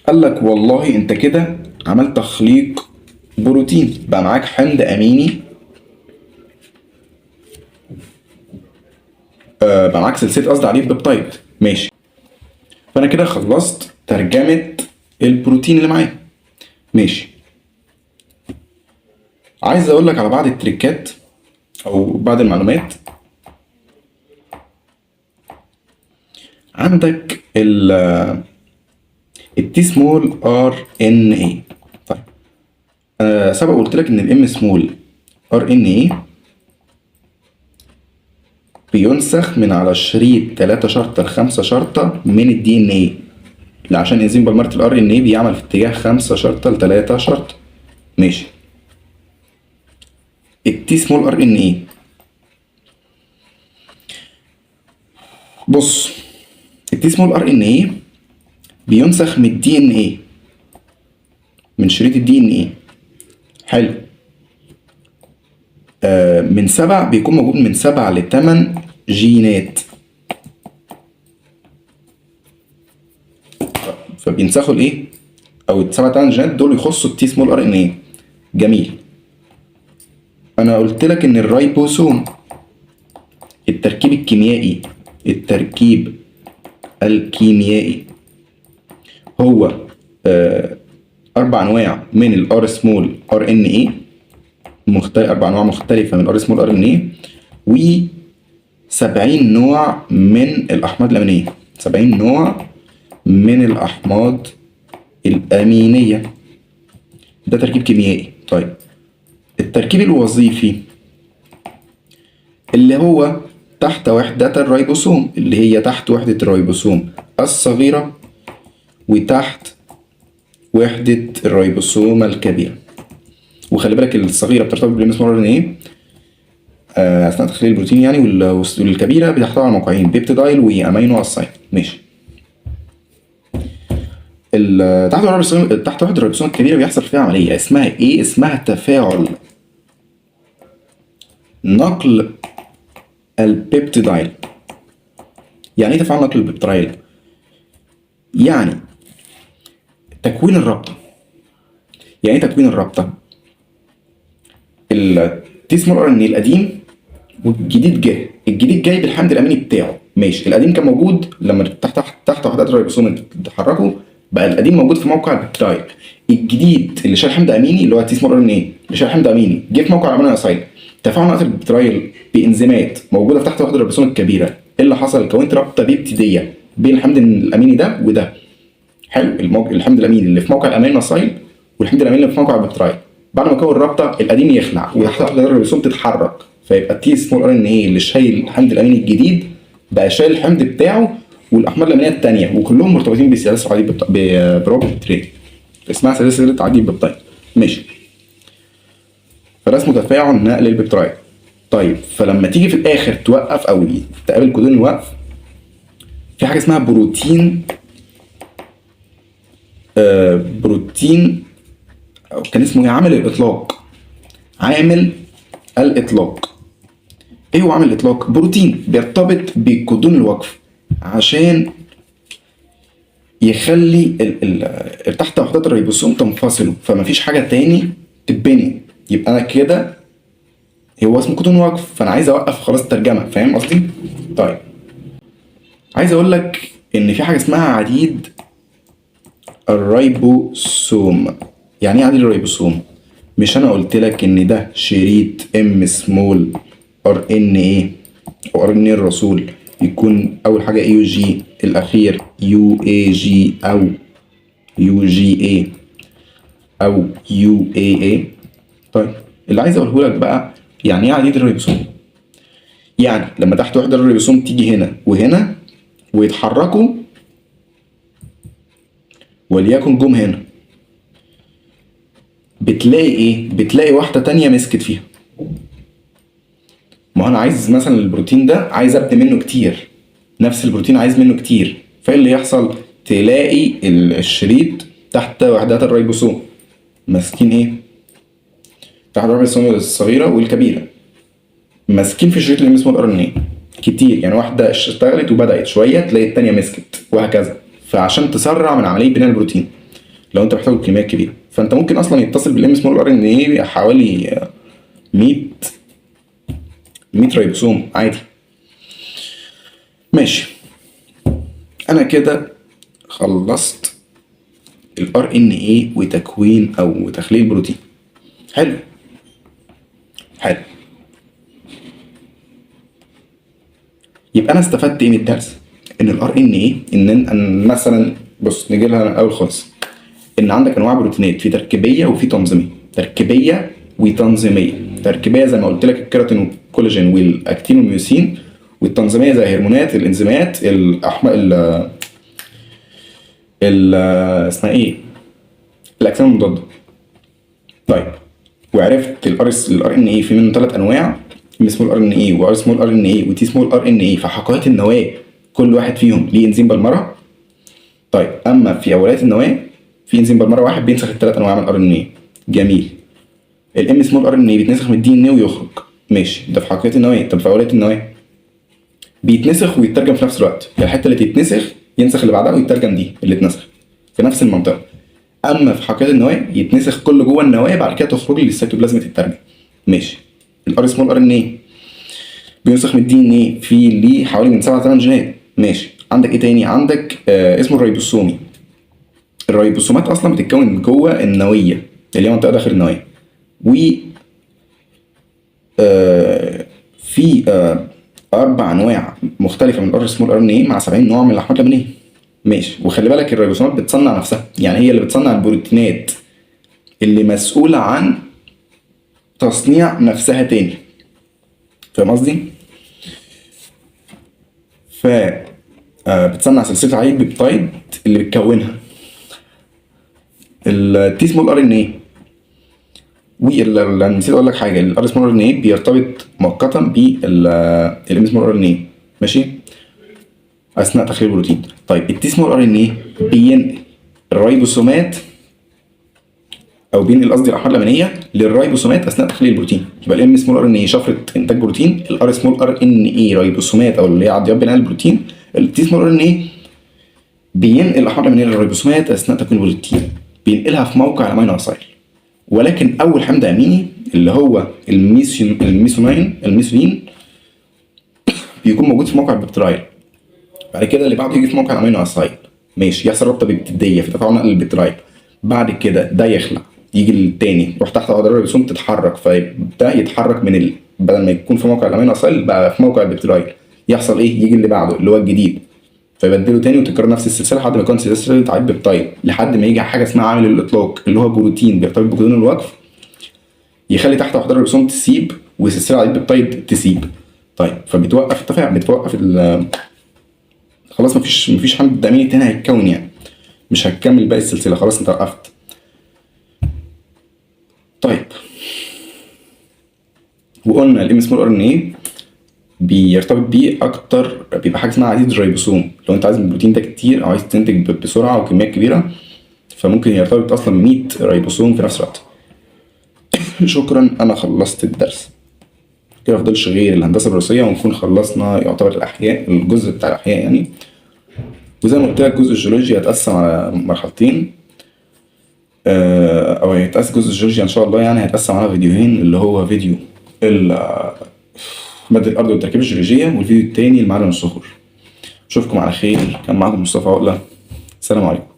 قال لك والله انت كده عملت تخليق بروتين، بقى معاك حمض اميني، بقى معاك سلسله قصدي عليه بيبتايد. ماشي. فانا كده خلصت ترجمه البروتين اللي معايا. ماشي. عايز اقول لك على بعض التريكات او بعض المعلومات. عندك التي سمول ار ان اي. طيب سبق قلت لك ان الام سمول ار ان اي بينسخ من على شريط 3 شرطة ل 5 شرطة من الدي ان اي، عشان انزيم بلمرة الار ان اي بيعمل في اتجاه 5 شرطة ل 3 شرطة. ماشي. التي سمول ار ان اي، بص، التي سمول ار ان اي بينسخ من الدي ان اي، من شريط الدي ان اي. حلو. من 7 بيكون موجود من 7 ل 8 جينات، فبينسخوا الايه، او ال 7 8 جينات دول يخصوا التي سمول ار ان اي. جميل. انا قلت لك ان الرايبوسوم التركيب الكيميائي هو 4 انواع من الار سمول ار ان اي، 4 انواع مختلفه من الار سمول ار ان اي، و 70 نوع من الاحماض الامينيه. 70 نوع من الاحماض الامينيه. ده تركيب كيميائي. طيب التركيب الوظيفي اللي هو تحت وحدة الريبوسوم، اللي هي تحت وحدة الريبوسوم الصغيرة وتحت وحدة الريبوسوم الكبيرة. وخلي بالك الصغيرة بترتبط بالام سمول ار ان ايه اثناء تخليل البروتين يعني، والكبيرة بتحتوي على موقعين بيبتيدايل وامينو اسايد. ماشي. تحت وحدة الريبوسوم الكبيرة بيحصل فيها عملية اسمها ايه؟ اسمها تفاعل نقل البيبتيدايل. يعني ايه تفاعل نقل البيبتيدايل؟ يعني تكوين الرابطة. يعني ايه تكوين الرابطة؟ التي سمول ار ان اي القديم والجديد جاي. الجديد جاي بالحمض الاميني بتاعه. ماشي. القديم كان موجود لما تحت وحدات الريبوسوم تتحركوا، بقى القديم موجود في موقع البيبتيدايل. الجديد اللي شايل حمض اميني اللي هو التي سمول ار ان اي اللي شايل حمض اميني جه في موقع الامينو اسايد. تفاعل نقل البيبتيدايل بانزيمات موجوده في تحت وحده الريبوسوم الكبيره. ايه اللي حصل؟ كونت رابطه بيبتيديه بين الحمض الاميني ده وده. حلو. الحمض الاميني اللي في موقع الامينو اسايد والحمض الاميني اللي في موقع البيبتيدايل. بعد ما كون الرابطه القديم يخلع وتحت وحده الريبوسوم تتحرك، فيبقى التي سمول ار ان اي اللي شايل الحمض الاميني الجديد بقى شايل الحمض بتاعه والاحماض الامينيه الثانيه، وكلهم مرتبطين بسلاسل عديد برابط بيبتيديه اسمها سلاسل عديد بيبتيد. ماشي. فده اسمه تفاعل نقل البيبتيدايل. طيب فلما تيجي في الاخر توقف او تقابل كودون الوقف، في حاجه اسمها بروتين أو كان اسمه ايه؟ عامل الاطلاق. عامل الاطلاق. ايه هو عامل الاطلاق؟ بروتين بيرتبط بكودون الوقف عشان يخلي تحت وحدات الريبوسوم تنفصلوا، فمفيش حاجه تاني تتبني. يبقى انا كده هو اسمه كودون وقف، فانا عايز اوقف خلاص الترجمه. فاهم قصدي؟ طيب عايز اقول لك ان في حاجه اسمها عديد الريبوسوم. يعني ايه عديد الريبوسوم؟ مش انا قلت لك ان ده شريط ام سمول ار ان ايه او ار ان ايه الرسول يكون اول حاجه اي يو جي، الاخير يو اي جي او UGA او UAA. طيب اللي عايز اقوله لك بقى يعني ايه عديد الريبوسوم. يعني لما تحت وحدة الريبوسوم تيجي هنا وهنا ويتحركوا، وليكن جم هنا، بتلاقي ايه؟ بتلاقي واحدة تانية مسكت فيها. ما انا عايز مثلا البروتين ده عايز ابني منه كتير، نفس البروتين عايز منه كتير، فايه اللي يحصل؟ تلاقي الشريط تحت وحدات الريبوسوم ماسكين ايه؟ تحت الريبوسوم الصغيرة والكبيرة ماسكين في الشريط اللي اسمه الار ان اي كتير. يعني واحدة اشتغلت وبدأت شوية تلاقي التانية مسكت وهكذا. فعشان تسرع من عملية بناء البروتين لو انت محتاج كميات كبيرة، فانت ممكن اصلا يتصل بالام اسمه الار ان اي حوالي 100 ريبوسوم عادي. ماشي، انا كده خلصت الار ان اي وتكوين او تخليل بروتين. حلو حلو، يبقى انا استفدت ايه من الدرس؟ ان الار ان اي ان مثلا بص نيجي لها الاول خالص، ان عندك انواع بروتينات في تركيبيه وفي تنظيميه. تركيبيه وتنظيميه. تركيبيه زي ما قلت لك الكيراتين والكولاجين والاكتين والميوسين، والتنظيميه زي هرمونات الانزيمات اسمها ايه؟ الاجسام المضاده. طيب وعرفت الار ان اي في منه 3 انواع، ام اسمه الار ان اي وار اسمه الار ان اي وتي اسمه الار ان اي. فحقائق النواه كل واحد فيهم ليه انزيم بالمره. طيب اما في اوليات النواه في انزيم بالمره واحد بينسخ ال3 انواع من الار ان اي. جميل. الام اسمه الار ان اي بيتنسخ من الدي ان اي ويخرج. ماشي، ده في حقائق النواه. طب في اوليات النواه بيتنسخ ويترجم في نفس الوقت، يعني الحته اللي تتنسخ ينسخ اللي بعدها ويترجم دي اللي اتنسخ في نفس المنطقه. اما في حقيقه النواه يتنسخ كل جوه النواه بعد كده تخرج لي للسيتوبلازم تترجم. ماشي. الار اسمه الار ان اي بينسخ من الدي ان اي في ليه حوالي من 7 ل 8 جينات. ماشي. عندك ايه تاني؟ عندك اسمه الريبوسومي. الريبوسومات اصلا بتتكون جوه النويه اللي هي منطقه داخل النواه. و في 4 انواع مختلفه من الار اسمه الار ان اي مع 70 نوع من الاحماض الامينيه. ماشي. وخلي بالك الريبوسومات بتصنع نفسها، يعني هي اللي بتصنع البروتينات اللي مسؤولة عن تصنيع نفسها تاني. فاهم قصدي؟ ف بتصنع سلسلة عديد بيبتايد اللي بتكونها. التي سمول ار ان اي نسيت اقول لك حاجه، الار سمول ار ان اي بيرتبط مؤقتا بالام سمول ار ان اي. ماشي، اثناء تخليل البروتين. طيب التي سمول ار ان اي بينقل الريبوسومات او بينقل قصدي الاحماض الامينيه للريبوسومات اثناء تخليل البروتين. يبقى الام سمول ار ان اي شفره انتاج بروتين، الار سمول ار ان اي ريبوسومات او اللي هي عضيات بناء البروتين، التي سمول ار ان اي بينقل الاحماض الامينيه للريبوسومات اثناء تكوين البروتين، بينقلها في موقع الامينو اسايل. ولكن اول حمض اميني اللي هو الميثيونين بيكون موجود في موقع البكتيريا. بعد كده اللي بعده يجي في موقع الامينو اسايل. ماشي، يحصل رابطه بيبتيديه في تفاعل نقل البكتيريا. بعد كده ده يخلع يجي التاني يروح تحت عضلات الريبوسوم تتحرك، فيبدا يتحرك من بدل ما يكون في موقع الامينو اسايل بقى في موقع البكتيريا. يحصل ايه؟ يجي اللي بعده اللي هو الجديد، فيبدله تاني وتكرر نفس السلسله لحد ما يكون سلسله عديد بيبتايد، لحد ما يجي حاجه اسمها عامل الاطلاق اللي هو بروتين بيرتبط بجدران الوقف يخلي تحت عضلات الريبوسوم تسيب وسلسله عديد بيبتايد تسيب. طيب فبتوقف التفاعل، بتوقف خلاص مفيش حمض اميني تاني هيتكون، يعني مش هتكمل باقي السلسله، خلاص انت وقفت. طيب وقلنا الام سمول ار ان اي بيرتبط بيه اكتر بيبقى حاجه اسمها عديد الريبوسوم. لو انت عايز البروتين ده كتير او عايز تنتج بسرعه وكميات كبيره فممكن يرتبط اصلا 100 ريبوسوم في نفس الوقت. شكرا، انا خلصت الدرس كده. مفضلش غير الهندسه الوراثيه ونكون خلصنا يعتبر الاحياء، الجزء بتاع الاحياء يعني. وزي ما قلت لك جزء الجيولوجيا هيتقسم على مرحلتين، او هيتقسم جزء الجيولوجيا ان شاء الله يعني هيتقسم على فيديوهين، اللي هو فيديو مادة الأرض والتركيبة الجيولوجية، والفيديو التاني المعادن والصخور. أشوفكم على خير، كان معكم مصطفى عقلة. السلام عليكم.